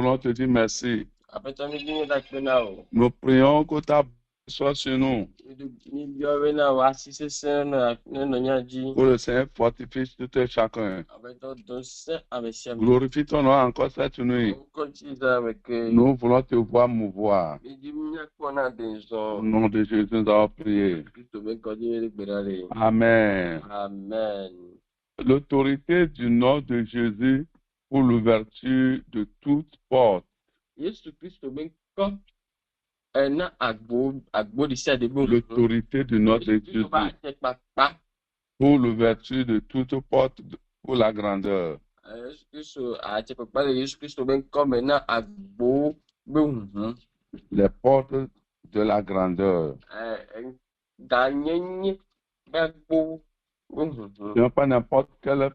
voulons te dire merci. Apetami dini dakpenao. Nous prions que ta bonté soit sur nous. Ni biowena wasise sena neno nyaji. Que le Seigneur fortifie tout et chacun. Apeto donse amesiam. Glorifie ton nom encore cette nuit. Nous voulons te voir mouvoir. Au nom de Jésus, nous avons prié. Amen. Amen. L'autorité du nom de Jésus pour l'ouverture de toute porte. L'autorité du nom de Jésus pour l'ouverture de toute porte pour la grandeur. Les portes de la grandeur. Non pas n'importe quelle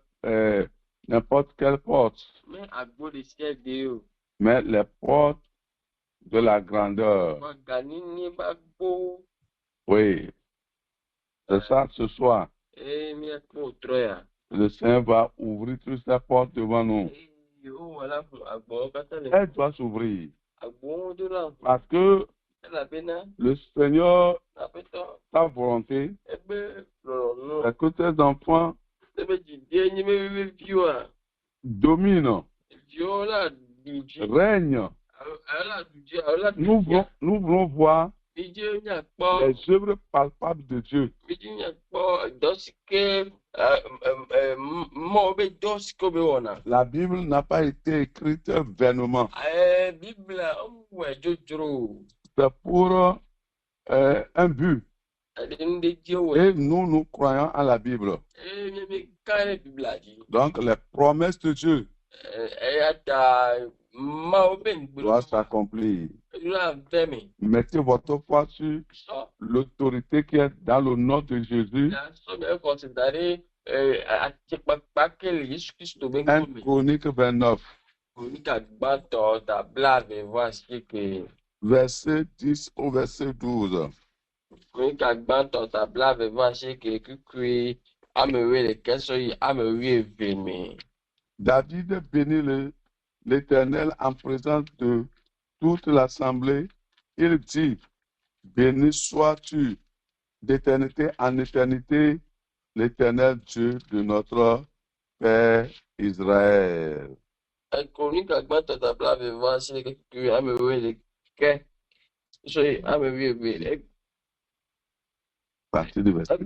porte, mais les portes de la grandeur. Oui, c'est ça ce soir. Le Seigneur va ouvrir toutes ces portes devant nous. Elle doit s'ouvrir. Parce que le Seigneur, sa volonté, c'est que tes enfants dominent, règnent. Nous voulons voir les œuvres palpables de Dieu. La Bible n'a pas été écrite vainement. C'est pour un but. Et nous croyons à la Bible. Donc les promesses de Dieu doivent s'accomplir. Mettez votre foi sur l'autorité qui est dans le nom de Jésus. 1 Chronique 29. Verset 10 au verset 12. David bénit l'Éternel en présence de toute l'assemblée. Il dit, béni sois-tu d'éternité en éternité, l'Éternel Dieu de notre Père Israël. Partie du verset.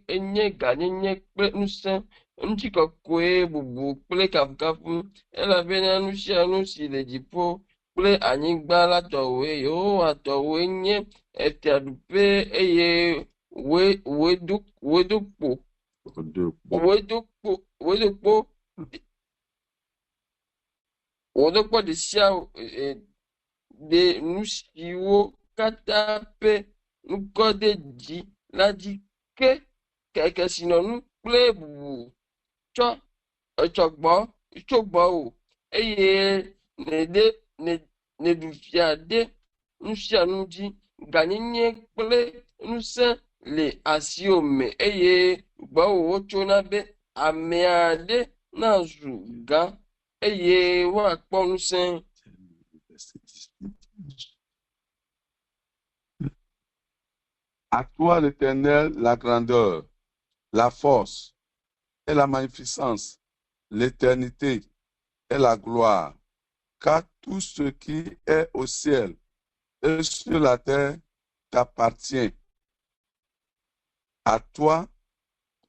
Enye ganyenye kple nusẽ ŋutikɔkɔe bubu kple kafukafu elabena nu sia nu si le dziƒo kple anyigba la tɔwoe Yehowa tɔwoe nye efiaɖuƒe eye wòɖokpo ɖe sia ɖe nu siwo katã ƒe nukɔ ɖe dzi la dzi ke kesinɔnu kple bubu tso gbɔwò eye neɖu fia ɖe nu sia nu dzi gãnyenye kple ŋusẽ le asiwò me eye gbɔwòwo tsona be ame aɖe nazu gã eye woakpɔ ŋusẽ. À toi, l'Éternel, la grandeur, la force et la magnificence, l'éternité et la gloire, car tout ce qui est au ciel et sur la terre t'appartient. À toi,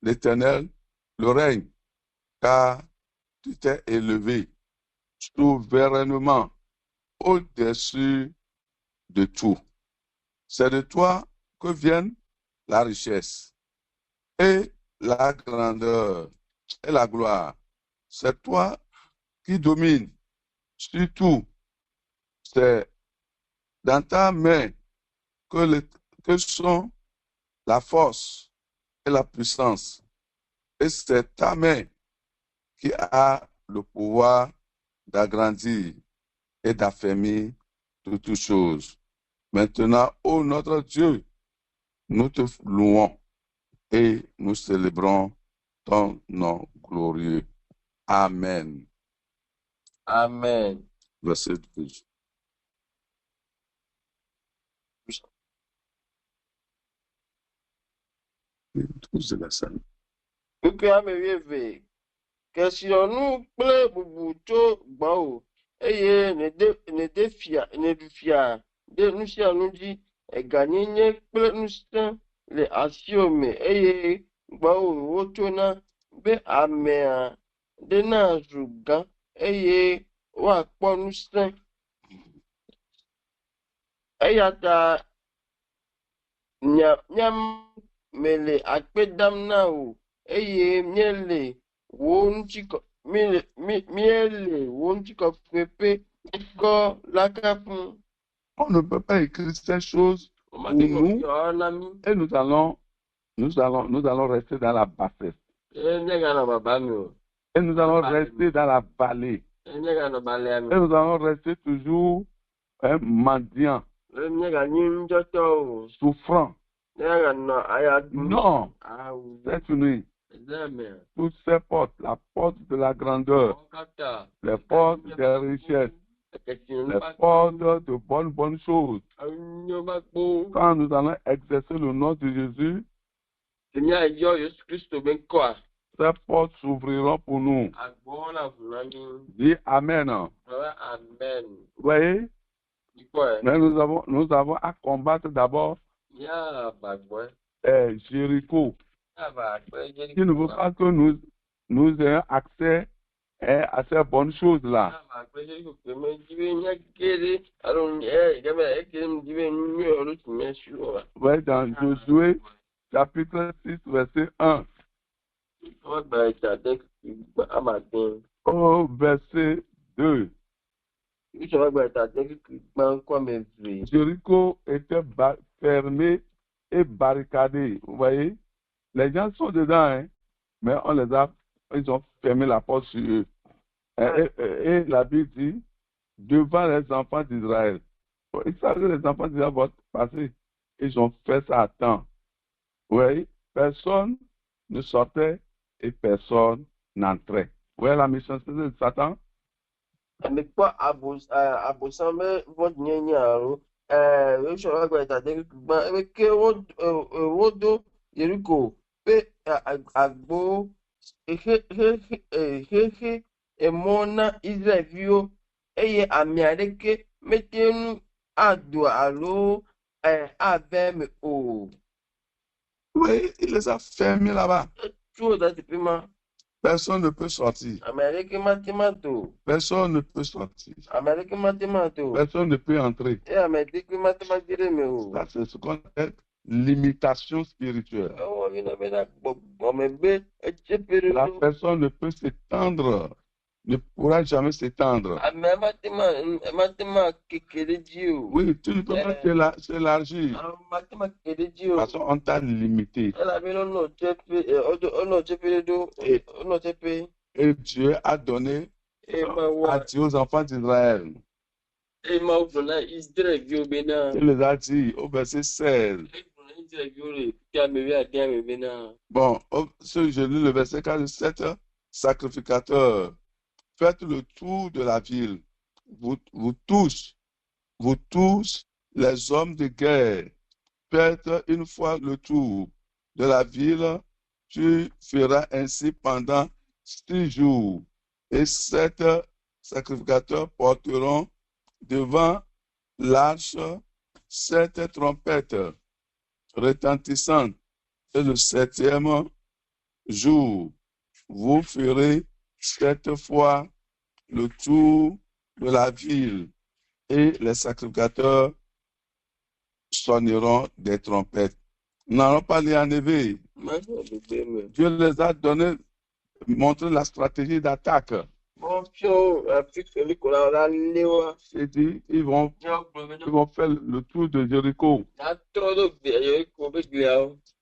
l'Éternel, le règne, car tu t'es élevé souverainement au-dessus de tout. C'est de toi que viennent la richesse et la grandeur et la gloire. C'est toi qui domines sur tout. C'est dans ta main que sont la force et la puissance. Et c'est ta main qui a le pouvoir d'agrandir et d'affermir toutes choses. Maintenant, ô notre Dieu, nous te louons et nous célébrons ton nom glorieux. Amen. Amen. Verset 12. Tous de la salle. Pípé amèwévé, kẹsìọ̀nù kple bubu tso gbɔwò, eye nèɖefia ɖe nu sia nu dzi, eganyenye kple ŋusẽ le asiwò me, eye gbɔwò wotsona be amea ɖe nazu gã, eye woakpɔ ŋusẽ. Eya ta míele akpe dam na wò, eye míele wò ŋutikɔkɔe ƒe ŋkɔ la kafũ. On ne peut pas écrire ces choses pour nous et nous allons rester dans la bassesse. Et nous allons rester dans la vallée. Et nous allons rester toujours mendiants, souffrants. Non, cette nuit, toutes ces portes, la porte de la grandeur, les portes des richesses, les portes de bonnes choses, quand nous allons exercer le nom de Jésus, ces portes s'ouvriront pour nous. Dis Amen. Vous voyez? Mais nous avons à combattre d'abord Jéricho. Il ne veut pas que nous ayons accès à ces bonnes choses-là. Oui, dans Josué, chapitre 6, verset 1. Au verset 2. Jéricho était fermé et barricadé. Vous voyez? Les gens sont dedans, hein, mais ils ont fermé la porte sur eux. Et la Bible dit, devant les enfants d'Israël. Ils savent que les enfants d'Israël vont passer. Ils ont fait ça à temps. Vous voyez? Personne ne sortait et personne n'entrait. Vous voyez la méchanceté de Satan? Agbo emona Israelviwo, eye ame aɖeke mete nu ado alo ave me o. Oui, il les a fermés là-bas. Personne ne peut sortir. Personne ne peut sortir. Personne ne peut entrer. Ça, c'est ce qu'on appelle limitation spirituelle. La personne ne peut s'étendre, ne pourra jamais s'étendre. Oui, tu ne peux pas s'élargir parce qu'on t'a limité. Et Dieu a donné aux enfants d'Israël. Il les a dit au verset 16. Bon, je lis le verset 47. Sacrificateurs, faites le tour de la ville. Vous tous, les hommes de guerre, faites une fois le tour de la ville. Tu feras ainsi pendant 6 jours. Et 7 sacrificateurs porteront devant l'arche 7 trompettes retentissantes. Et le 7e jour, vous ferez 7 fois le tour de la ville et les sacrificateurs sonneront des trompettes. Nous n'allons pas les enlever. Dieu les a donné, montré la stratégie d'attaque. C'est dit, ils vont faire le tour de Jéricho.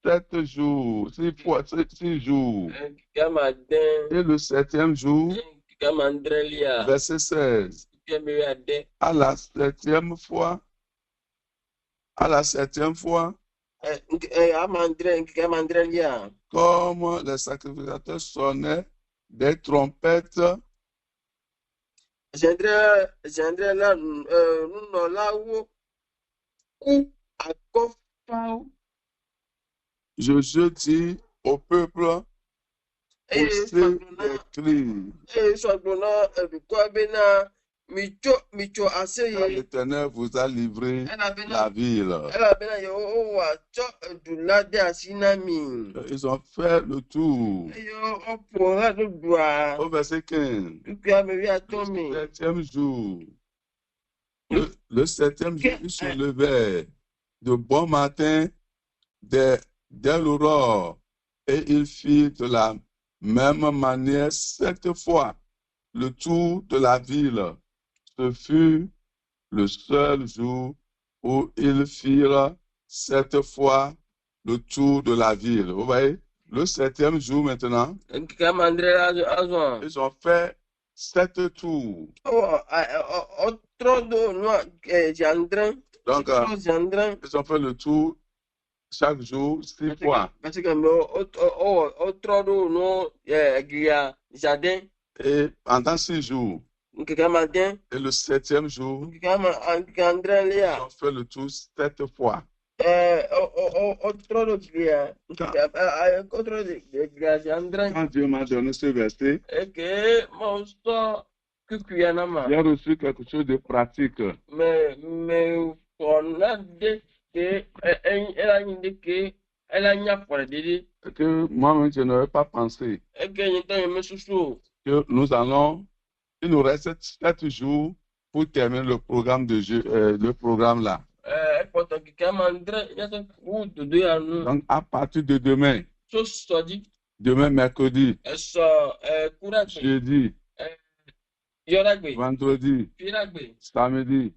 7 jours, 6 jours. Et le 7e jour, verset 16. À la 7e fois, comme les sacrificateurs sonnaient des trompettes, J'aimerais là, nous là-haut, coup à coffre, Josué dit au peuple, et poussez des cris. soit quoi, bena, micho, assez, Car l'Éternel vous a livré la ville. elle a bien yo du lade asinami. Ils ont fait le tour. Yo opora do doa. Au verset 15, Tu as me vu à le tomber. septième jour, le septième jour, ils se levaient de bon matin dès l'aurore et ils firent de la même manière 7 fois le tour de la ville. Ce fut le seul jour où ils firent 7 fois le tour de la ville. Vous voyez, le septième jour maintenant, ils ont fait 7 tours. Donc, ils ont fait le tour chaque jour 6 fois. Parce que Et pendant 6 jours. Et le septième jour, ils ont fait le tour 7 fois. Quand Dieu m'a donné ce verset, j'ai reçu quelque chose de pratique. Que moi-même, je n'aurais pas pensé que il nous reste 7 jours pour terminer le programme le programme là. Donc, à partir de demain, mercredi, jeudi, vendredi, samedi,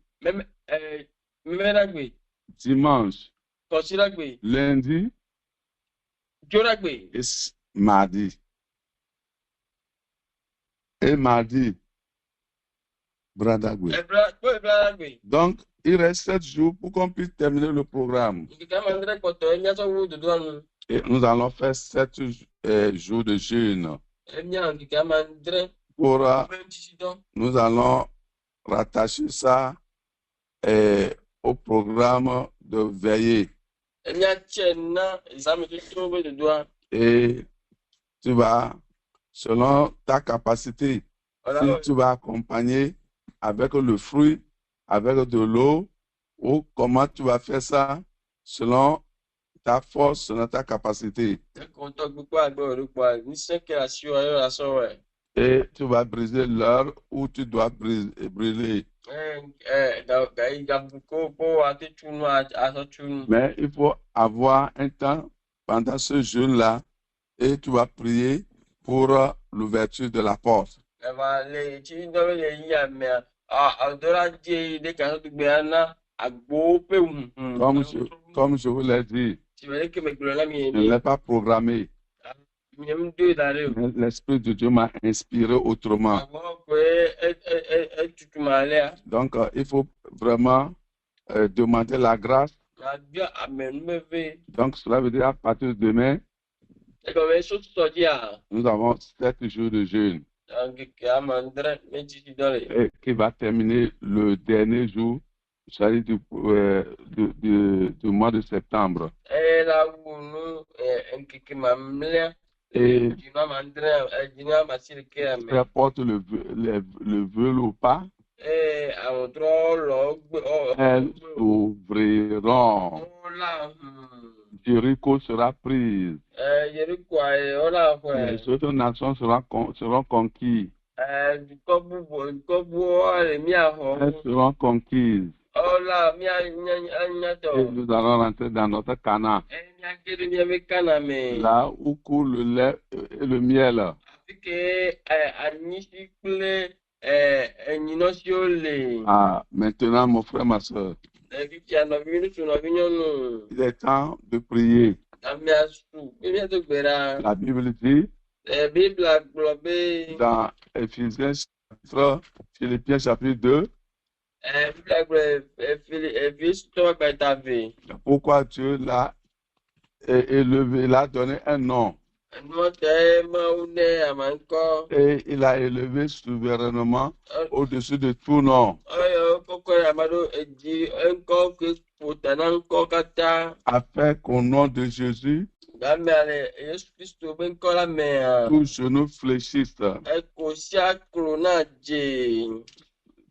dimanche, lundi et mardi. Et mardi, Bradagwe. Donc, il reste 7 jours pour qu'on puisse terminer le programme. Et nous allons faire 7 jours de jeûne. Nous allons rattacher ça au programme de veillée. Et tu vas, selon ta capacité, si tu vas accompagner avec le fruit, avec de l'eau, ou comment tu vas faire ça, selon ta force, selon ta capacité. Et tu vas briser l'heure où tu dois brûler. Mais il faut avoir un temps pendant ce jeûne-là et tu vas prier pour l'ouverture de la porte. Comme je vous l'ai dit, je ne l'ai pas programmé. L'Esprit de Dieu m'a inspiré autrement. Donc, il faut vraiment demander la grâce. Donc, cela veut dire à partir de demain, nous avons 7 jours de jeûne. Et qui va terminer le dernier jour, c'est-à-dire du mois de septembre. Et peu importe le veulent ou pas, elles s'ouvriront. Jéricho sera prise. Les autres nations seront conquises. Elles seront conquises. Et nous allons rentrer dans notre Canaan. Là où coule le lait et le miel. Ah, maintenant, mon frère, ma soeur, il est temps de prier. La Bible dit dans Éphésiens Philippiens chapitre 2, pourquoi Dieu l'a élevé, l'a donné un nom. Et il a élevé souverainement au-dessus de tout nom, afin qu'au nom de Jésus, tout genou fléchisse,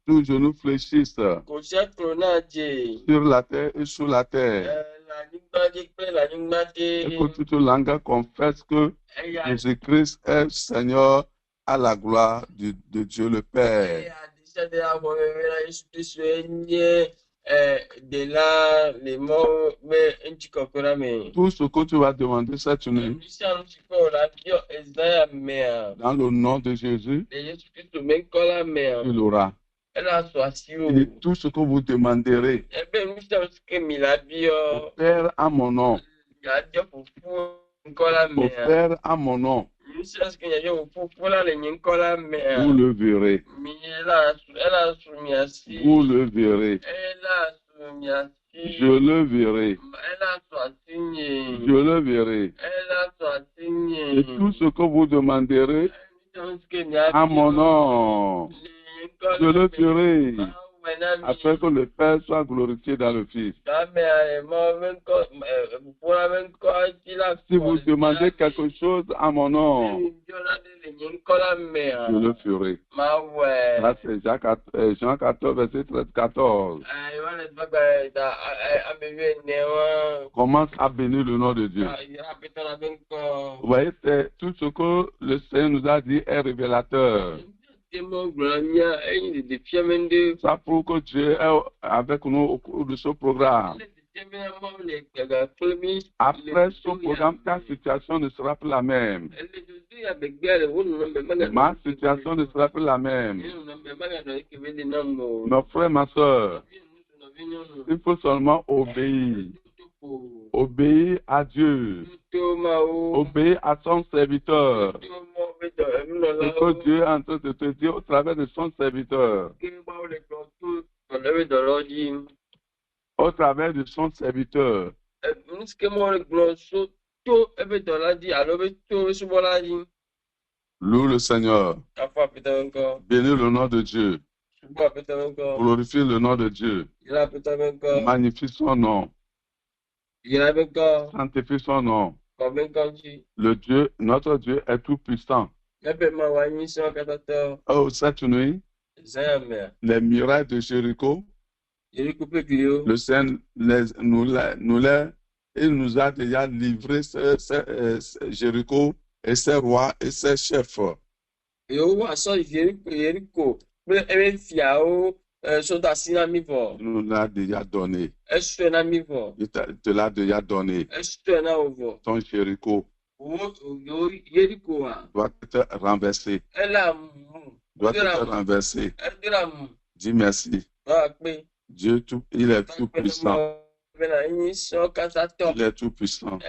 tout genou fléchisse sur la terre et sous la terre, et que toute langue confesse que Jésus-Christ est Seigneur à la gloire de Dieu le Père. Tout ce que tu vas demander cette nuit, dans le nom de Jésus, tu l'auras. Et tout ce que vous demanderez au Père à mon nom, au Père à mon nom, vous le verrez. Vous le verrez. Je le verrai. Je le verrai. Et tout ce que vous demanderez à mon nom, je le ferai, afin que le Père soit glorifié dans le Fils. Si vous demandez quelque chose à mon nom, je le ferai. Ça, c'est Jean 14, verset 13-14. Commence à bénir le nom de Dieu. Vous voyez, tout ce que le Seigneur nous a dit est révélateur. Ça prouve que Dieu est avec nous au cours de ce programme. Après ce programme, ta situation ne sera plus la même. Ma situation ne sera plus la même. Mes frères, ma soeur, il faut seulement obéir. Obéir à Dieu. Obéir à son serviteur. Ce que Dieu est en train de te dire au travers de son serviteur. Au travers de son serviteur. Loue le Seigneur. Bénis le nom de Dieu. Glorifie le nom de Dieu. Magnifie son nom. Sanctifie son nom. Le Dieu, notre Dieu est tout puissant. Oh, cette nuit, les murailles de Jéricho, le Seigneur il nous a déjà livré Jéricho et ses rois et ses chefs. Il nous l'a déjà donné. Il te l'a déjà donné. Ton Jéricho doit être renversé. Doit être renversé. Dis merci. Dieu, il est tout puissant. Il est tout puissant.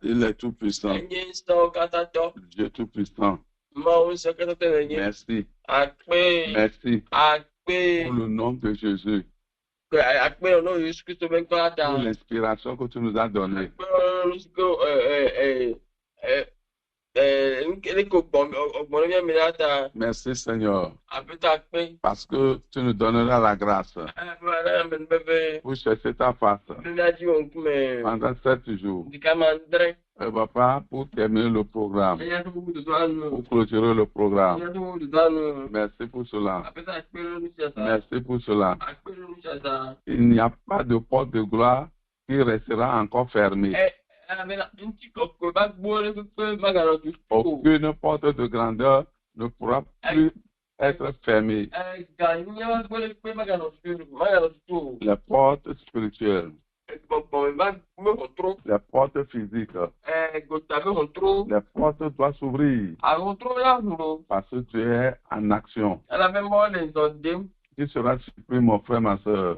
Il est tout puissant. Dieu tout puissant. Merci. Merci. Pour le nom de Jésus. Pour l'inspiration que tu nous as donnée. Merci Seigneur, parce que tu nous donneras la grâce pour chercher ta face pendant 7 jours. Papa, pour terminer le programme, pour clôturer le programme. Merci pour cela. Merci pour cela. Il n'y a pas de porte de gloire qui restera encore fermée. Aucune porte de grandeur ne pourra plus être fermée. Les portes spirituelles, les portes physiques, les portes doivent s'ouvrir parce que tu es en action. Tu seras surpris, mon frère, ma soeur.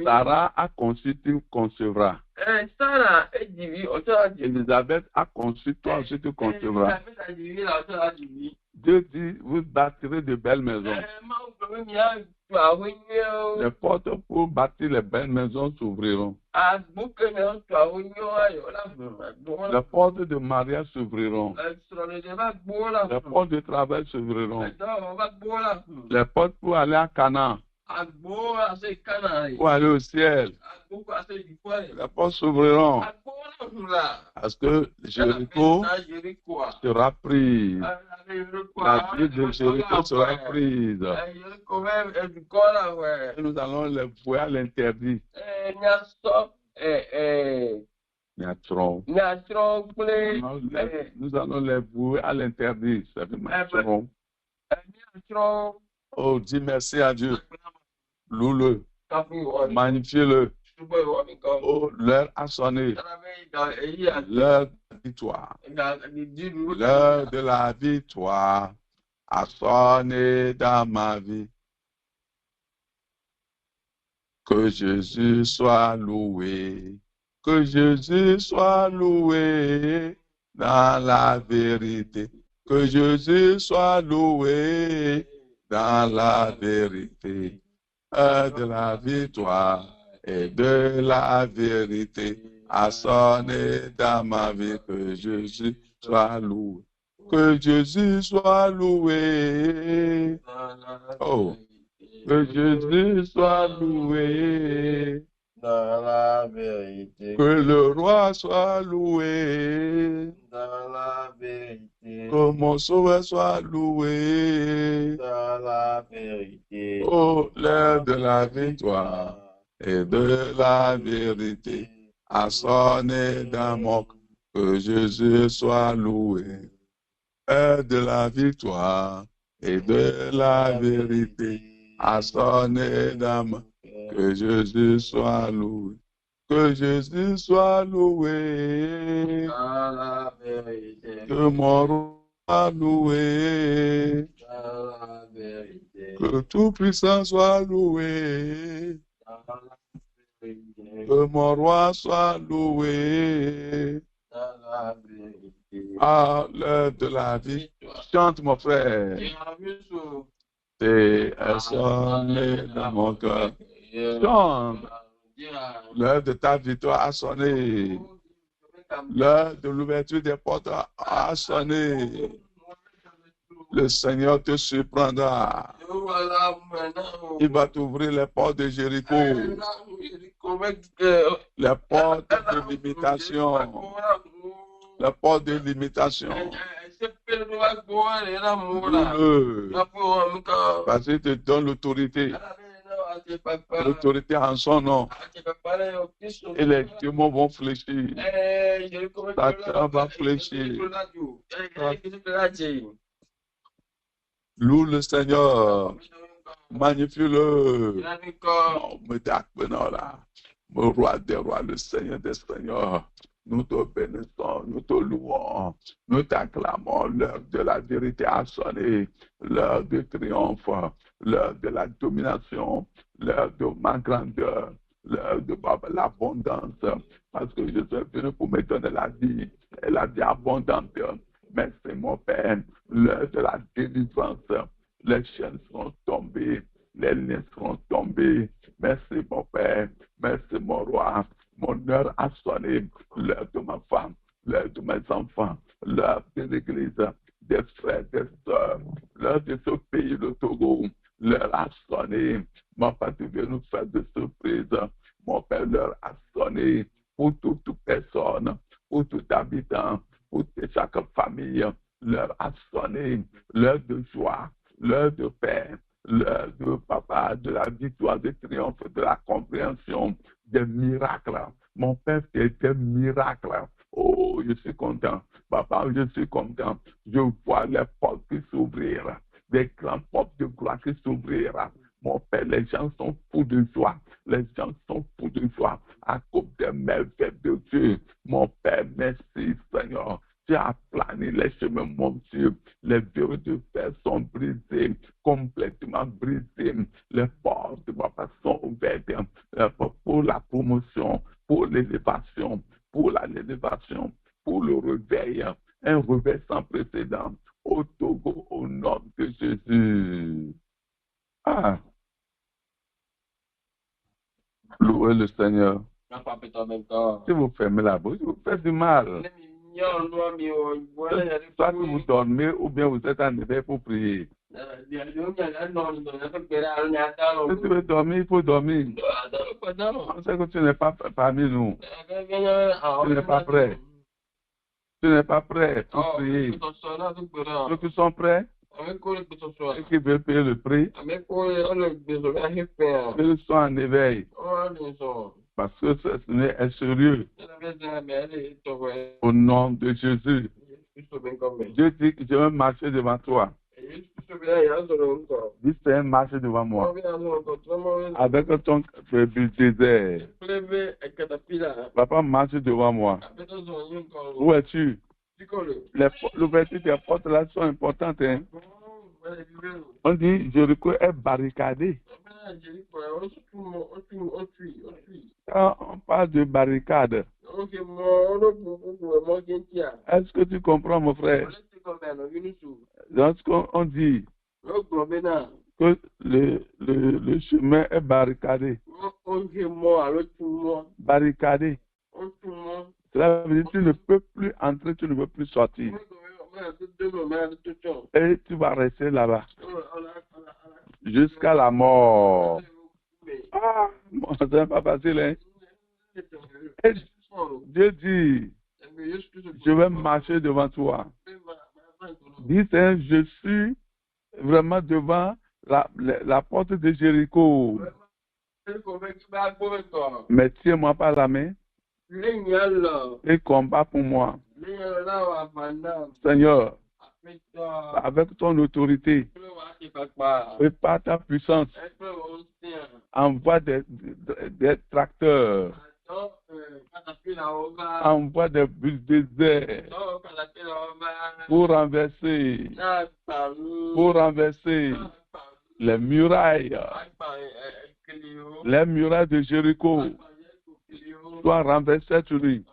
Sarah a conçu, tu concevras. Elisabeth a conçu, toi aussi tu concevras. Dieu dit, vous bâtirez de belles maisons. Les portes pour bâtir les belles maisons s'ouvriront. Les portes de mariage s'ouvriront. Les portes de travail s'ouvriront. Les portes pour aller à Canaan, pour aller au ciel. Les portes s'ouvriront. Parce que Jéricho sera prise. La ville de Jéricho sera prise. Et nous allons les vouer à l'interdit. Nyatron. Nous allons les vouer à l'interdit. Oh, dis merci à Dieu. Loue-le. Magnifiez-le. Oh, l'heure a sonné. L'heure de la victoire. L'heure de la victoire a sonné dans ma vie. Que Jésus soit loué. Que Jésus soit loué dans la vérité. Que Jésus soit loué dans la vérité. De la victoire et de la vérité a sonné dans ma vie. Que Jésus soit loué. Que Jésus soit loué. Oh, que Jésus soit loué. Dans la vérité. Que le roi soit loué. Dans la vérité. Que mon sauveur soit loué. Dans la vérité. Oh, l'heure de la victoire et de la vérité a sonné dans mon cœur. Que Jésus soit loué. L'heure de la victoire et de la vérité a sonné dans mon cœur. Que Jésus soit loué. Que Jésus soit loué. Dans la vérité. Que mon roi soit loué. Dans la vérité. Que tout puissant soit loué. Dans la vérité. Que mon roi soit loué. Dans la vérité. À l'heure de la vie. Chante, mon frère. C'est sonné dans mon cœur. Chante. L'heure de ta victoire a sonné. L'heure de l'ouverture des portes a sonné. Le Seigneur te surprendra. Il va t'ouvrir les portes de Jéricho. Les portes de limitation. Les portes de limitation. Parce qu'il te donne l'autorité. L'autorité en son nom. Et les démons vont fléchir. Satan va fléchir. Loue le Seigneur. Magnifie-le. Mon roi des rois, le Seigneur des seigneurs. Nous te bénissons, nous te louons, nous t'acclamons. L'heure de la vérité a sonné, l'heure du triomphe, l'heure de la domination, l'heure de ma grandeur, l'heure de l'abondance. Parce que je suis venu pour me donner la vie et la vie abondante. Merci mon Père, l'heure de la délivrance. Les chaînes seront tombées, les liens seront tombés. Merci mon Père, merci mon roi. Mon heure a sonné, l'heure de ma femme, l'heure de mes enfants, l'heure de l'église, des frères, des sœurs, l'heure de ce pays, le Togo, l'heure a sonné. Mon Père, tu viens nous faire des surprises. Mon Père, l'heure a sonné pour toute personne, pour tout habitant, pour chaque famille. L'heure a sonné, l'heure de joie, l'heure de paix, l'heure de papa, de la victoire, du triomphe, de la compréhension, des miracles. Mon Père fait des miracles. Oh, je suis content. Papa, je suis content. Je vois les portes qui s'ouvrirent, des grandes portes de gloire qui s'ouvrirent. Mon Père, les gens sont fous de joie. Les gens sont fous de joie à cause des merveilles de Dieu. Mon Père, merci Seigneur. Tu as plané les chemins, mon Dieu. Les verrous de fer sont brisés, complètement brisés. Les portes de papa sont ouvertes pour la promotion, pour l'élévation, pour le réveil. Un réveil sans précédent au Togo, au nom de Jésus. Ah, louez le Seigneur. Si vous fermez la bouche, vous faites du mal. Soit que vous dormez ou bien vous êtes en éveil pour prier. Si tu veux dormir, il faut dormir. On sait que tu n'es pas parmi nous. Tu n'es pas prêt. Tu n'es pas prêt pour prier. Ceux qui sont prêts et qui veulent payer le prix, ils sont en éveil. Parce que ce est sérieux. Au nom de Jésus. Dieu dit que je vais marcher devant toi. Dis, c'est marcher devant moi. Avec ton désert. Papa, marche devant moi. Où es-tu? L'ouverture des portes là sont importantes. Hein? On dit Jéricho est barricadé. Quand on parle de barricade, est-ce que tu comprends, mon frère? Lorsqu'on dit que le chemin est barricadé. Barricadé. Cela veut dire que tu ne peux plus entrer, tu ne peux plus sortir. Et tu vas rester là-bas. Jusqu'à la mort. Ah, c'est pas facile, hein? Et Dieu dit, je vais marcher devant toi. Dis, je suis vraiment devant la porte de Jéricho. Mais tiens-moi par la main et combat pour moi. Seigneur, avec ton autorité et par ta puissance, envoie des tracteurs, envoie des bulldozers pour renverser les murailles de Jéricho. Sois renversé sur lui.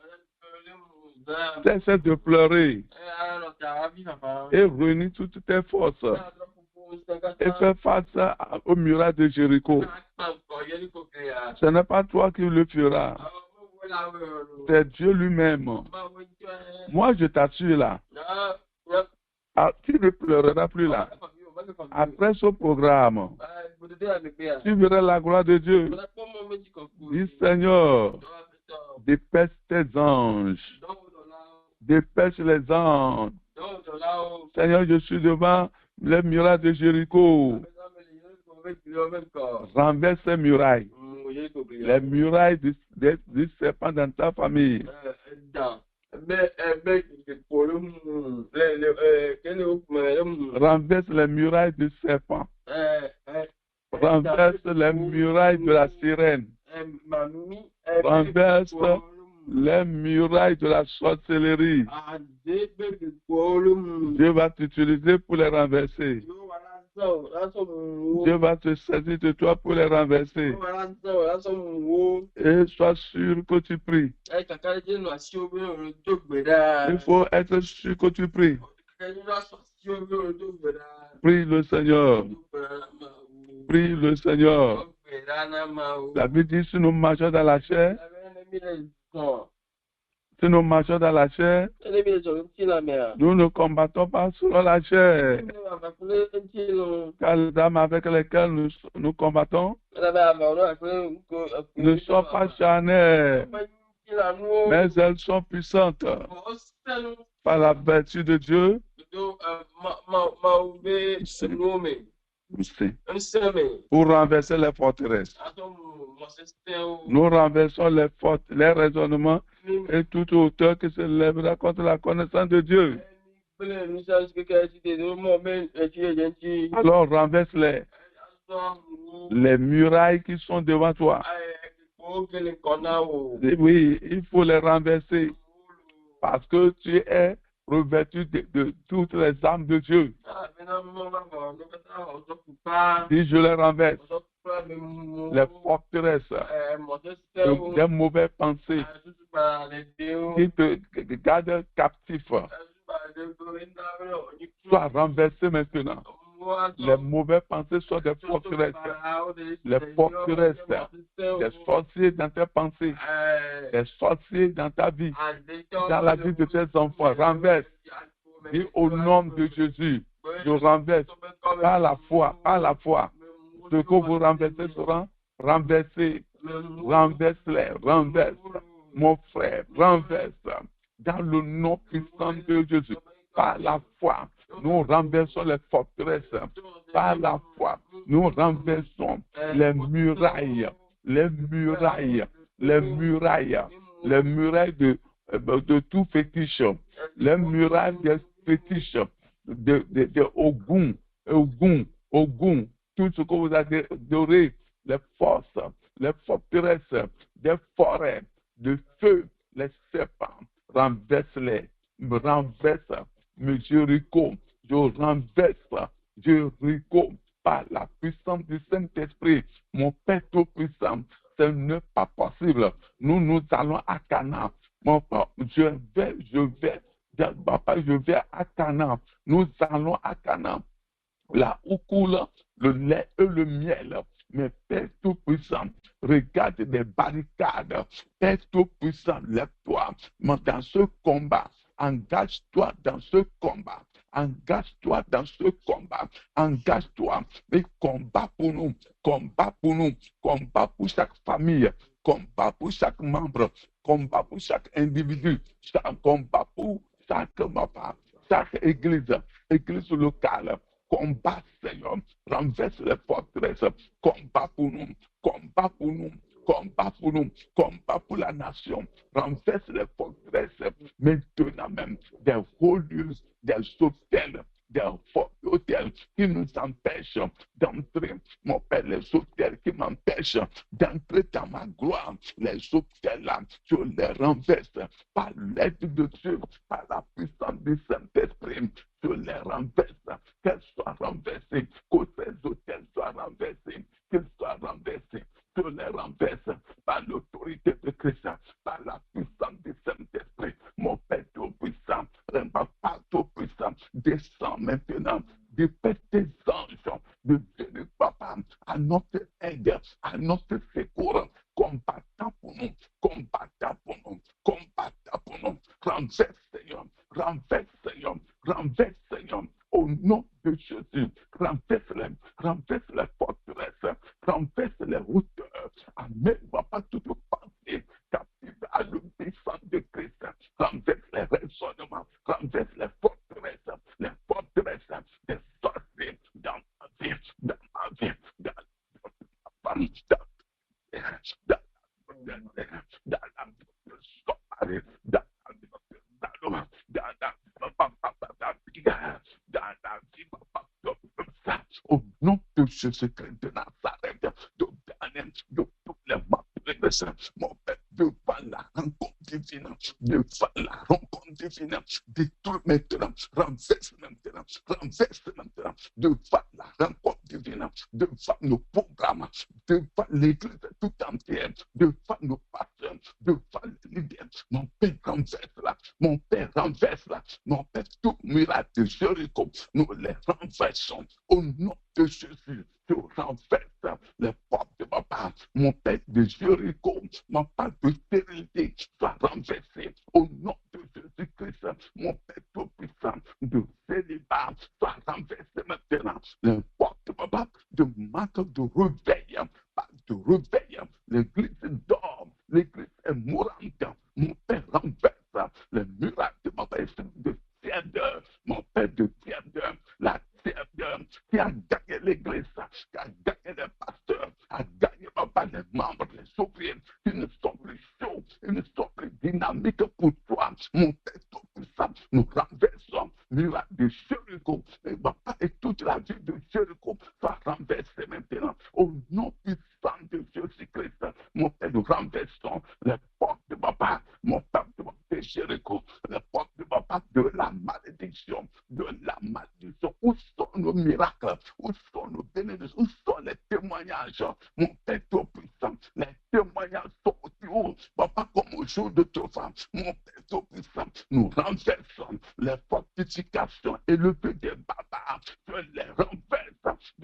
Cesse de pleurer et réunis toutes tes forces et fais face au muraille de Jéricho. Ce n'est pas toi qui le feras, c'est Dieu lui-même. Moi, je t'assure là, tu ne pleureras plus là. Après ce programme, tu verras la gloire de Dieu. Dis, Seigneur, dépêche tes anges. Dépêche les anges. Seigneur, je suis devant les murailles de Jéricho. Renverse ces murailles. Les murailles du serpent dans ta famille. Renverse les murailles du serpent. Renverse les murailles de la sirène. Renverse les murailles de la sorcellerie. Dieu va t'utiliser pour les renverser. Dieu va te saisir de toi pour les renverser. Et sois sûr que tu pries. Il faut être sûr que tu pries. Prie le Seigneur. Prie le Seigneur. La Bible dit, si nous marchons dans la chair, si nous marchons dans la chair, nous ne combattons pas selon la chair. Car les armes avec lesquelles nous combattons ne sont pas charnelles, mais elles sont puissantes par la vertu de Dieu. Pour renverser les forteresses. Nous renversons les raisonnements et toute hauteur qui se lèvera contre la connaissance de Dieu. Alors renverse-les. Les murailles qui sont devant toi. Oui, il faut les renverser. Parce que tu es revêtu de toutes les armes de Dieu. Si je les renverse, les forteresses, des mauvaises pensées qui te gardent captif, soient renversées maintenant. Les mauvaises pensées sont des forteresses. Les forteresses, des sorciers dans tes pensées, des sorciers dans ta vie, dans la vie de tes enfants. Renverse. Dis au nom de Jésus, je renverse par la foi, par la foi. Ce que vous renversez sera renversé. Renverse-les, renverse. Mon frère, renverse. Dans le nom puissant de Jésus, par la foi, nous renversons les forteresses. Par la foi, nous renversons les murailles, les murailles, les murailles, les murailles de tout fétiche, les murailles des fétiches, de Ogun, tout ce que vous avez adoré, les forces, les forteresses, des forêts, de feu, les serpents, renverse-les, Jéricho, je renverse Jéricho par la puissance du Saint-Esprit. Mon Père Tout-Puissant, ce n'est pas possible. Nous allons à Canaan. Mon Père, je vais à Canaan. Nous allons à Canaan. Là où coule le lait et le miel. Mais Père Tout-Puissant, regarde les barricades. Père Tout-Puissant, lève-toi. Dans ce combat, engage-toi dans ce combat. Engage-toi dans ce combat. Engage-toi. Et combat pour nous. Combat pour nous. Combat pour chaque famille. Combat pour chaque membre. Combat pour chaque individu. Combat pour chaque église locale. Combat, Seigneur, renverse les forteresses, combat pour nous, combat pour nous, combat pour nous, combat pour la nation, renverse les forteresses, maintenant même, des hauts lieux, des hôtels, des hôtels qui nous empêchent d'entrer, mon Père, les hôtels qui m'empêchent d'entrer dans ma gloire, les hôtels là, je les renverse par l'aide de Dieu, par la puissance du Saint-Esprit, je les renverse, qu'elles soient renversées, que ces hôtels soient renversés, qu'ils soient renversés, je les renverse par l'autorité de Christ, par la puissance du Saint-Esprit, mon Père Tout-Puissant, Père Tout-Puissant, descends maintenant, dépêche tes anges de venir, Papa, à notre aide, à notre secours, combattant pour nous, combattant pour nous, combattant pour nous, renverse, Seigneur, renverse, Seigneur, renverse, Seigneur, au nom de Jésus, renverse les forteresses, renverse les hauteurs, amène, Papa, toute pensée captive à l'obéissance de Christ, renverse les raisonnements, renverse les forteresses des sorciers dans ma vie, dans ma vie, dans la famille, au nom de Jésus-Christ de Nazareth, de Daniel, de toutes les malgrès, mon Père, devant la rencontre divine, devant la rencontre divine, détruis maintenant, renverse maintenant, devant la rencontre divine, devant nos programmes, devant l'église tout entière, devant nos pasteurs, devant les leaders, mon Père, renverse-la, mon Père, renverse-la, mon Père, tout miracle de Jéricho, nous les renversons au nom de Jésus. Je renverse les portes de papa, mon Père de Jéricho, mon Père de stérilité, soit renversé au nom de Jésus-Christ, mon Père Tout-Puissant, de célibat, soit renversé maintenant. Les portes de papa, de manque de réveil, pas de réveil, l'église dort, l'église est mourante, mon Père renverse les miracles de papa, de tiède, mon Père de tiède, la tiède qui a gagné l'église, qui a gagné les pasteurs, a gagné papa les membres, les ouvriers, qui ne sont plus chauds, ils ne sont plus dynamiques pour toi, mon Père Tout-Puissant, nous renversons miracle de Jéricho, et papa et toute la vie de Jéricho soit renversée maintenant, au nom puissant de Jésus-Christ, mon Père, nous renversons les portes de papa, mon Père de Jéricho, les portes de papa de la malédiction, où sont nos miracles, où sont nos bénédictions, où sont les témoignages, mon Père Tout-Puissant, les témoignages sont aussi hauts, papa, comme au jour de Topha, mon Père Tout-Puissant, nous renversons les fortifications élevées des barbares, je les renverse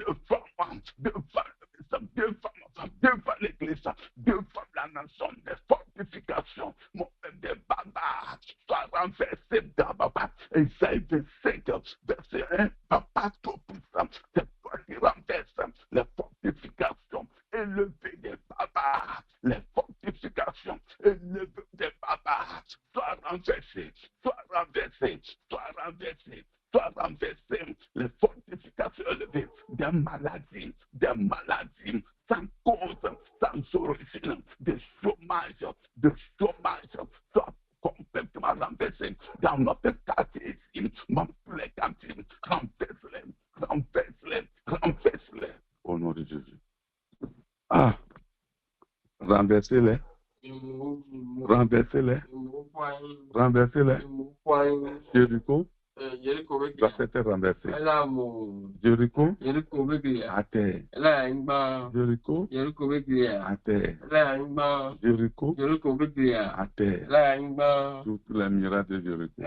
devant l'église, devant la nation, des fortifications, mon père des barbares, soit renversé dans papa. Isaïe 25, verset 1, papa tout puissant, c'est toi qui renverse les fortifications, élevées des barbares, les fortifications, élevées des barbares, soit renversé, soit renversé, soit renversé, soit renversé, les fortifications élevées des maladies sans cause, sans origine, de chômage, soit complètement renversé dans notre quartier ici, mon quartier, renverse-les, renverse-les, renverse-les, au nom de Jésus. Ah, renversez-les, renversez-les, renversez-les, Jéricho doit être renversé. Jéricho à terre. Jéricho à terre. Jéricho à terre. Toutes les miracles de Jéricho.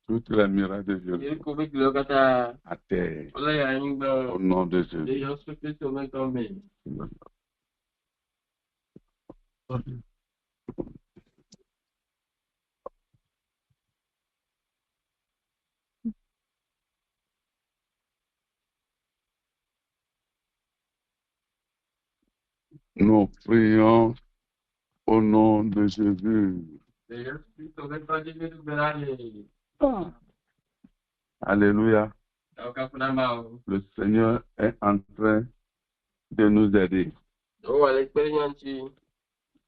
Toutes les miracles de Jéricho à terre. Au nom de Jésus. Nous prions au nom de Jésus. Ah. Alléluia. Le Seigneur est en train de nous aider.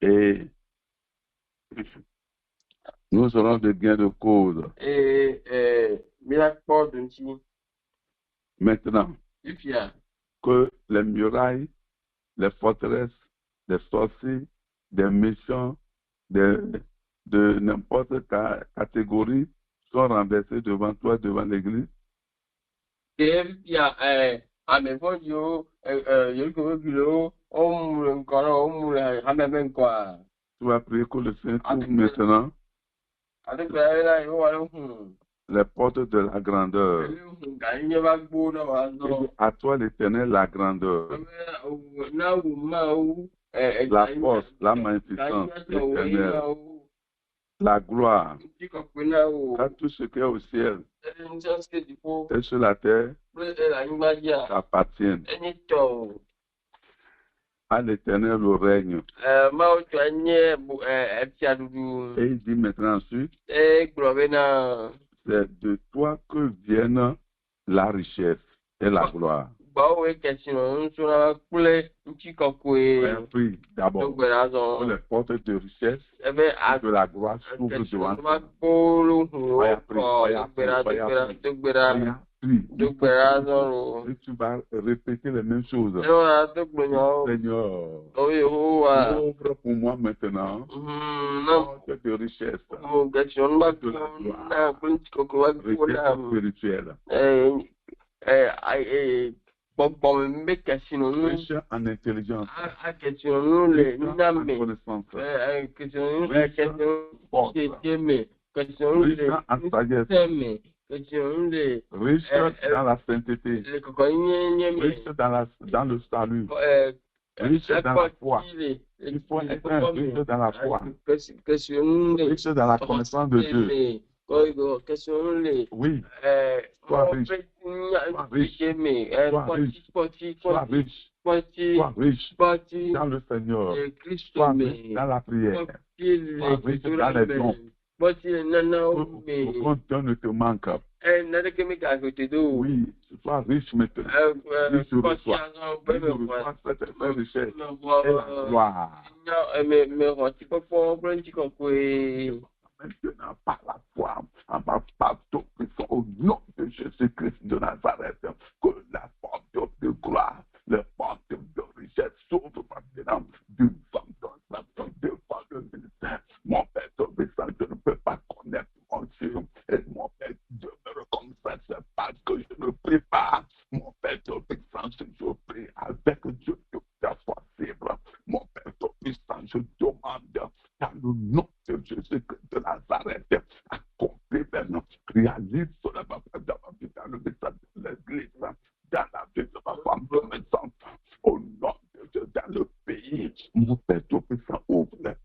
Et nous aurons de gain de cause. Maintenant que les murailles, les forteresses, les sorciers, des méchants, de n'importe quelle catégorie sont renversés devant toi, devant l'église. Tu vas prier que le Seigneur ouvre maintenant les portes de la grandeur. Et à toi, l'Éternel, la grandeur, la force, la magnificence, l'Éternel, la gloire, car tout ce qui est au ciel et sur la terre t'appartiennent. À l'Éternel le règne. Et il dit maintenant ensuite, c'est de toi que viennent la richesse et la gloire. Prie d'abord pour les portes de richesse et de la gloire s'ouvrent devant toi. Et tu vas répéter les mêmes choses. Seigneur, ouvre pour moi maintenant porte de richesse, de la gloire, richesse spirituelle. Riche en intelligence, riche en connaissance, riche en force, riche en sagesse, riche dans la sainteté, riche dans le salut, riche dans la foi. Il faut être riche dans la foi, riche dans la connaissance de Dieu. Oui, sois riche, sois riche, sois riche, sois riche, sois riche dans le Seigneur, sois riche dans la prière, sois riche dans les dons. Aucun don ne te manque. Oui, sois riche maintenant. Riche reçois. Riche reçois cette richesse et la gloire. Maintenant, par la foi, en ma part au nom de Jésus-Christ de Nazareth, que la porte de gloire, la porte de richesse s'ouvre maintenant devant le ministère. Mon Père, je ne peux pas connaître mon Dieu, et mon Père, Dieu me récompense parce que je ne prie pas. Mon Père, je prie avec Dieu toute possible. Mon Père, je demande dans le nom de Jésus-Christ de Nazareth, accomplis maintenant, réalise cela dans ma vie, dans Mon Père Tout-Puissant, ouvre même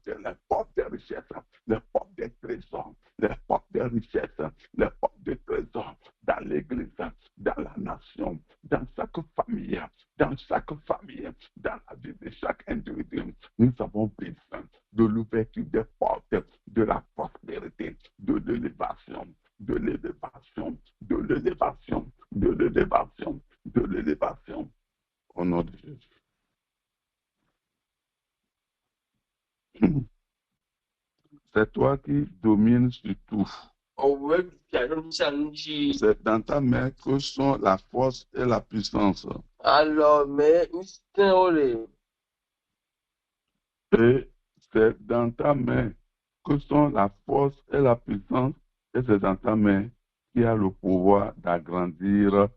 les portes des richesses, les portes des trésors, les portes des richesses, les portes des trésors dans l'église, dans la nation, dans chaque famille, dans la vie de chaque individu. Nous avons besoin de l'ouverture des portes, de la prospérité, de l'élévation, de l'élévation, de l'élévation, de l'élévation, de l'élévation. Au nom de Jésus. C'est toi qui domines sur tout. C'est dans ta main que sont la force et la puissance. Alors, mais Et c'est dans ta main que sont la force et la puissance. Et c'est dans ta main qui a le pouvoir d'agrandir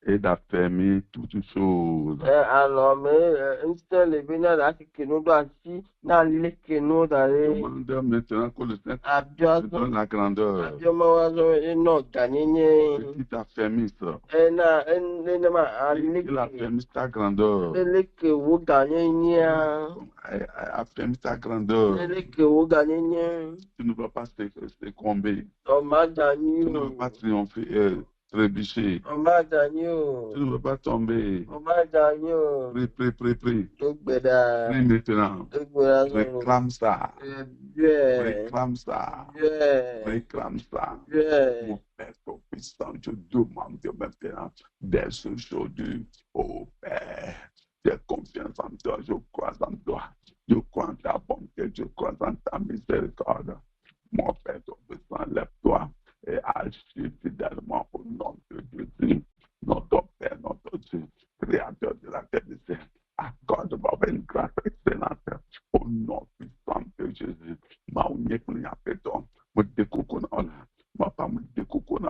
et d'affermir toutes choses. alors, mais instant le bina da que nous doit si na le que nous d'aller Demande maintenant que le Saint abia te donne la grandeur. abia mawazo no ganyenye Et qu'il t'affermisse. na ma Et qu'il affermisse ta grandeur. le que vous ganyenye Affermisse ta grandeur. le que vous ganyenye Tu ne vas pas succomber. on m'a Tu gagné ne vas pas triompher, trébucher. on m'a gagné Tu ne vas pas tomber. on m'a gagné Prie. donc beda Prie maintenant. Réclame ça. Réclame ça. Réclame ça. Mon Père Tout-Puissant, je demande maintenant dès aujourd'hui, oh Père, j'ai confiance en toi, je crois en toi. Je crois en ta bonté, je crois en ta miséricorde. Mon Père Tout-Puissant, lève-toi et agis fidèlement au nom de Jésus, notre Père, notre Dieu, Créateur de la terre et du ciel. Accorde-moi une grâce excellente au nom puissant de Jésus. Ma unique péton, me découcoune, ma pas me découcoune,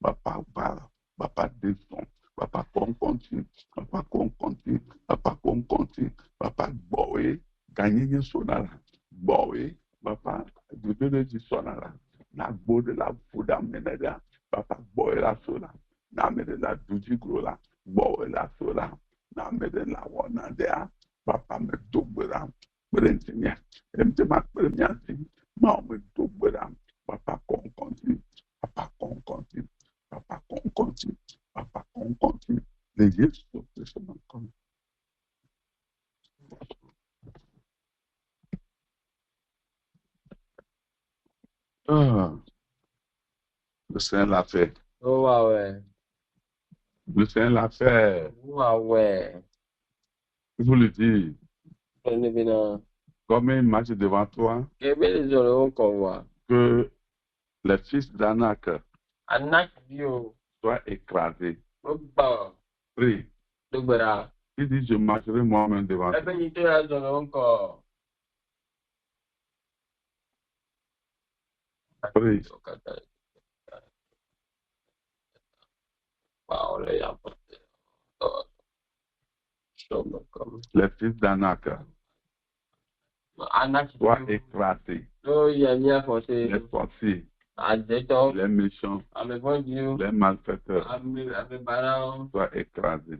ma pas parle, ma pas descend, ma pas continue, ma pas continue, ma pas continue, ma pas boé, gagner sonala, boé, ma pas de donner du sonala, na bode la fouda meneda, ma pas boé la sola, na mede la douji grola, boé la sola. Na mede la wana dea, papa me dobera, berentinye, emte ma premianti, ma me dobera, papa konkonti, papa konkonti, papa konkonti, papa konkonti, le Yesu Kristo mankonti. Le Seigneur l'a fait. oh ouais Le Seigneur l'a fait. ouais Je vous le dis, le bina comme il marche devant toi, que les gens qu'on voit que les fils d'Anak anak bio soient écrasés. ba Prie. donc beda Il dit, je marcherai moi-même devant toi. il te la donne encore Prie. Les fils d'Anak soient écrasés. Les sorciers, les méchants, les malfaiteurs soient écrasés.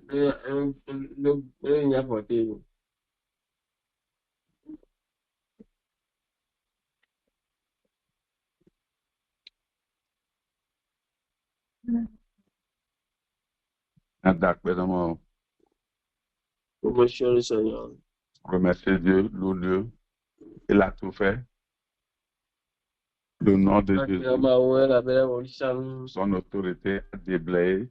D'accord, Monsieur le Seigneur. remercier Dieu, Dieu. Il a tout fait. Le nom de Jésus, son autorité a déblayé.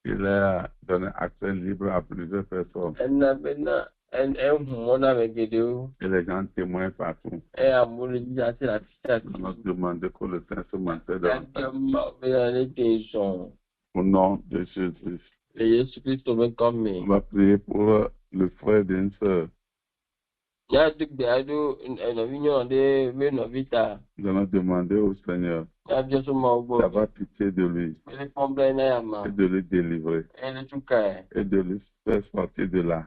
Il a donné accès libre à plusieurs personnes. Et les gens témoignent partout. On a demandé que le Saint se manifeste davantage. Au nom de Jésus. On va prier pour le frère d'une sœur. Nous allons demander au Seigneur d'avoir pitié de lui et de le délivrer et de le faire sortir de là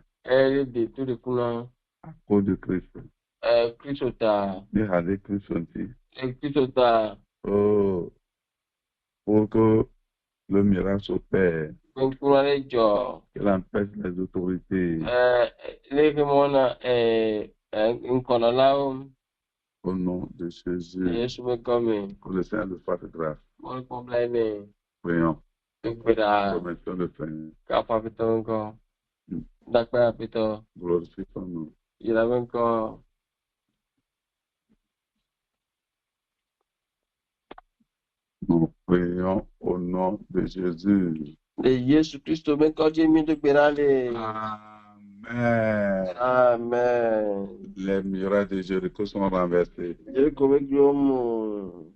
à cause de Christ. Allez, Christ, oh, pour que le miracle opère, Nkuralejo. qu'il empêche les autorités. Lekemona Nkonalao. Au nom de Jésus, Yesu mekome. pour le Seigneur de fasse grâce. Mon problème. Prions. Ekpeda. Remettons le Seigneur. Kapa pitongo. Dakpa pito. Glorifie ton nom. Ilavenko. Nous prions au nom de Jésus. De Yesu Christo menko jemi de berale. Amen. Amen. Les murailles de Jéricho sont renversées. Jericho mekiomo.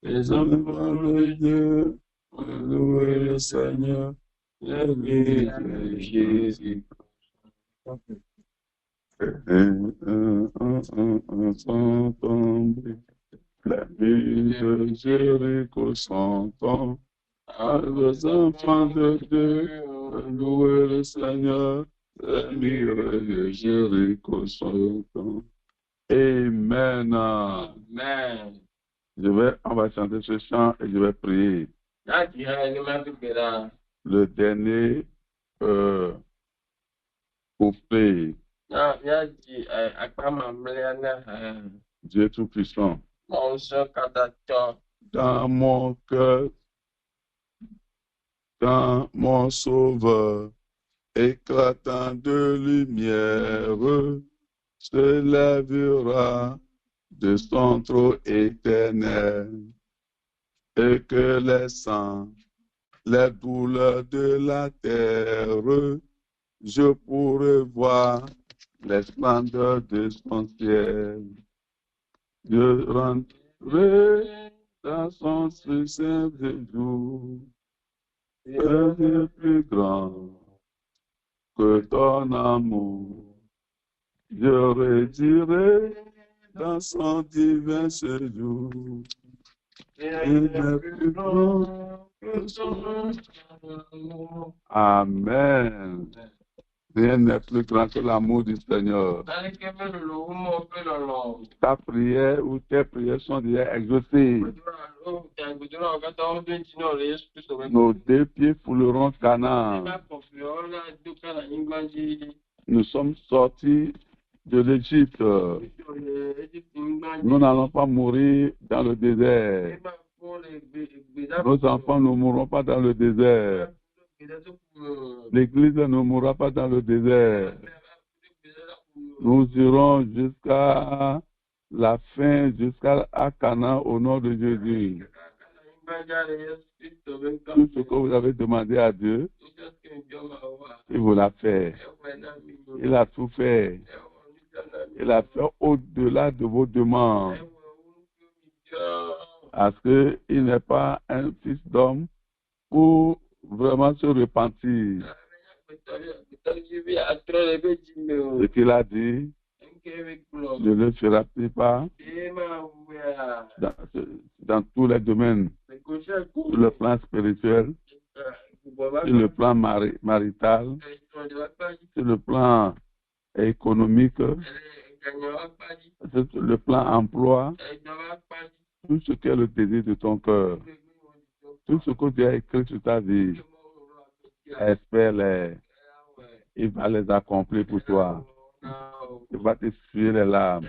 Les enfants de Dieu, louez le Seigneur, l'église de Jésus. Sont tombés, la vie de Jéricho s'entend. Les enfants de Dieu, louez le Seigneur, les murailles de Jéricho sont tombées. Amen. Amen. On va chanter ce chant et je vais prier. Le dernier couplet. Dieu Tout-Puissant. Dans mon cœur, dans mon sauveur, éclatant de lumière, se lèvera de son trône éternel, et que les sangs, les douleurs de la terre, je pourrai voir les splendeurs de son ciel. Je rentrerai dans son succès de jour, est plus grand que ton amour. Je redirai dans son divin séjour. Il est plus grand que son amour. Amen. Rien n'est plus grand que l'amour du Seigneur. Ta prière ou tes prières sont déjà exaucées. Nos deux pieds fouleront Canaan. Nous sommes sortis de l'Égypte. Nous n'allons pas mourir dans le désert. Nos enfants ne mourront pas dans le désert. L'Église ne mourra pas dans le désert. Nous irons jusqu'à la fin, jusqu'à Canaan au nom de Jésus. Tout ce que vous avez demandé à Dieu, il vous l'a fait. Il a tout fait. Il a fait au-delà de vos demandes. Parce qu'il n'est pas un fils d'homme pour vraiment se repentir. Ce qu'il a dit, ne le fera-t-il pas dans tous les domaines, sur le plan spirituel, sur le plan marital, sur le plan économique, sur le plan emploi, tout ce qui est le désir de ton cœur, tout ce que tu as écrit sur ta vie, espère-les. Il va les accomplir pour toi. Il va t'essuyer les larmes.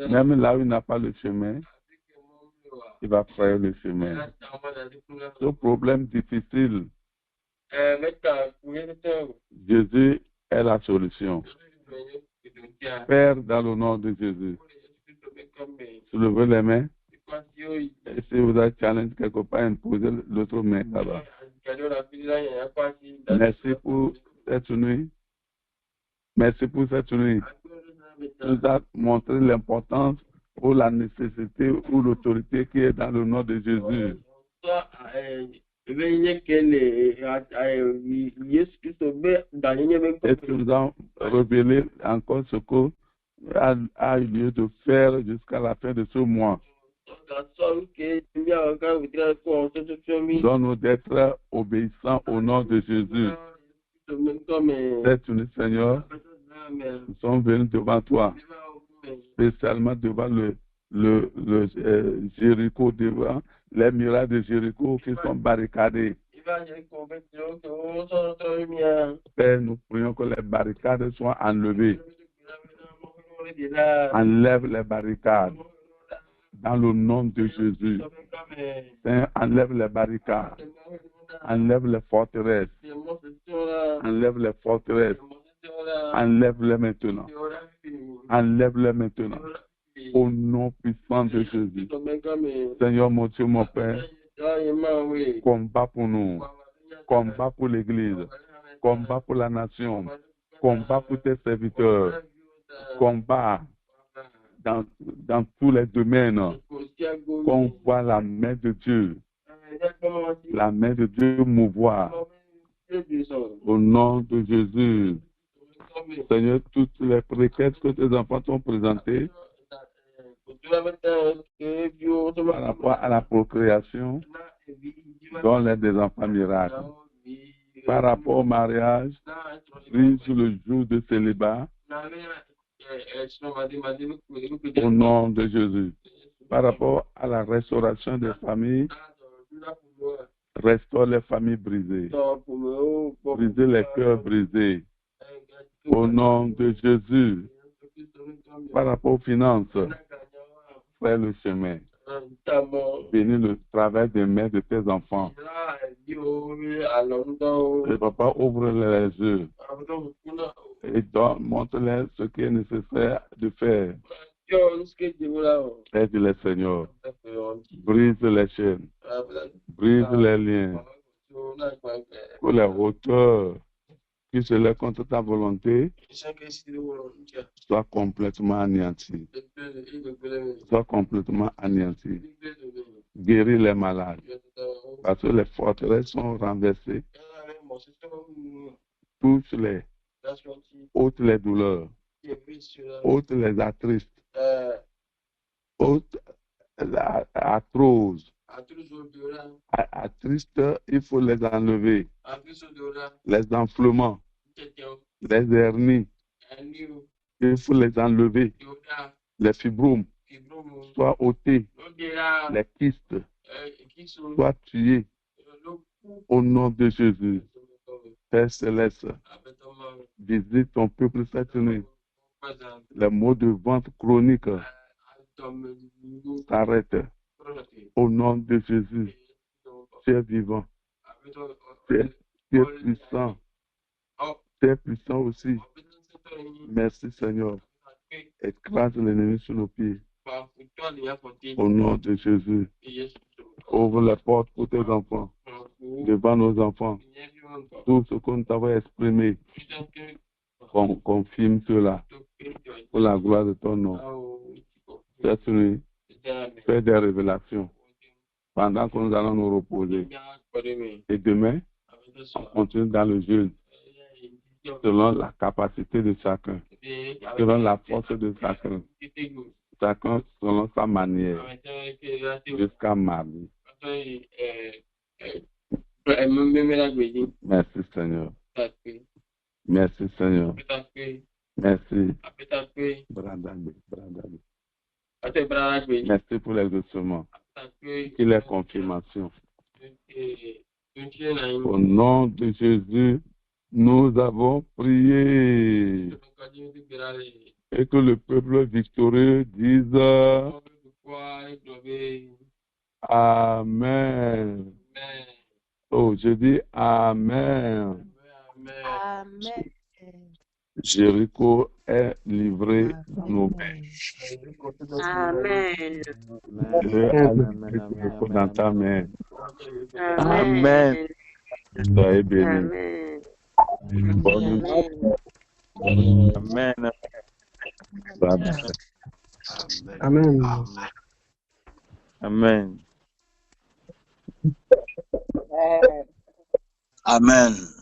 Même là où il n'a pas le chemin, il va faire le chemin. Ce problème difficile, Jésus est la solution. Père, dans le nom de Jésus, soulevez les mains. Et si vous avez challenge quelque part, imposez l'autre main là-bas. Merci pour cette nuit. Merci pour cette nuit. Tu nous as montré l'importance ou la nécessité ou l'autorité qui est dans le nom de Jésus. Et tu nous as révélé encore ce que a eu lieu de faire jusqu'à la fin de ce mois. Donne-nous d'être obéissants au nom de Jésus. Cette nuit, Seigneur, Nous sommes venus devant toi, spécialement devant le Jéricho, devant les murailles de Jéricho qui sont barricadées. Père, nous prions que les barricades soient enlevées. Enlève les barricades. Dans le nom de Jésus. Seigneur, enlève les barricades. Enlève les forteresses. Enlève les forteresses. Enlève-les maintenant. Enlève-les maintenant. Au nom puissant de Jésus. Seigneur, mon Dieu, mon Père, combat pour nous. Combat pour l'Église. Combat pour la nation. Combat pour tes serviteurs. Combat dans tous les domaines. Qu'on voit la main de Dieu. La main de Dieu mouvoir. Au nom de Jésus. Seigneur, toutes les requêtes que tes enfants t'ont présentées par rapport à la procréation, donne-les des enfants miracles. Par rapport au mariage, prie sur le jour de célibat, au nom de Jésus. Par rapport à la restauration des familles, restaure les familles brisées. Briser les cœurs brisés. Au nom de Jésus. Par rapport aux finances, fais le chemin. Bénis le travail des mains de tes enfants. Et papa, ouvre les yeux. Et montre-les ce qui est nécessaire de faire. Aide-les, Seigneur. Brise les chaînes. Brise les liens. Pour les hauteurs qui se lèvent contre ta volonté, soient complètement anéantis. Soient complètement anéantis. Guéris les malades. Parce que les forteresses sont renversées. Touche-les. Ôte les douleurs. Ôte les attristes. Ôte la arthrose. Attristes, il faut les enlever. Les enflements. Les hernies. Il faut les enlever. Les fibromes. Soient ôtés. Les kystes. Soient tués. Au nom de Jésus. Père Céleste, visite ton peuple cette nuit. Les maux de ventre chroniques s'arrêtent. Au nom de Jésus. Tu es vivant. Tu es puissant. Tu es puissant aussi. Merci Seigneur. Écrase l'ennemi sur nos pieds. Au nom de Jésus. Ouvre les portes pour tes enfants. Devant nos enfants. Tout ce qu'on t'avait exprimé. Confirme cela. Pour la gloire de ton nom. Cette nuit, fais des révélations. Pendant que nous allons nous reposer. Et demain, on continue dans le jeûne. Selon la capacité de chacun. Selon la force de chacun. Chacun selon sa manière. Jusqu'à mardi. Merci Seigneur. Merci Seigneur. Merci. Merci pour l'exaucement. Qu'il est confirmation. Au nom de Jésus, nous avons prié. Et que le peuple victorieux dise Amen. Oh, je dis Amen. Amen. Jéricho est livré dans nos mains. Amen. Jéricho dans ta main. Amen. Soyez bénis. Amen. Amen. Amen. Amen. Amen.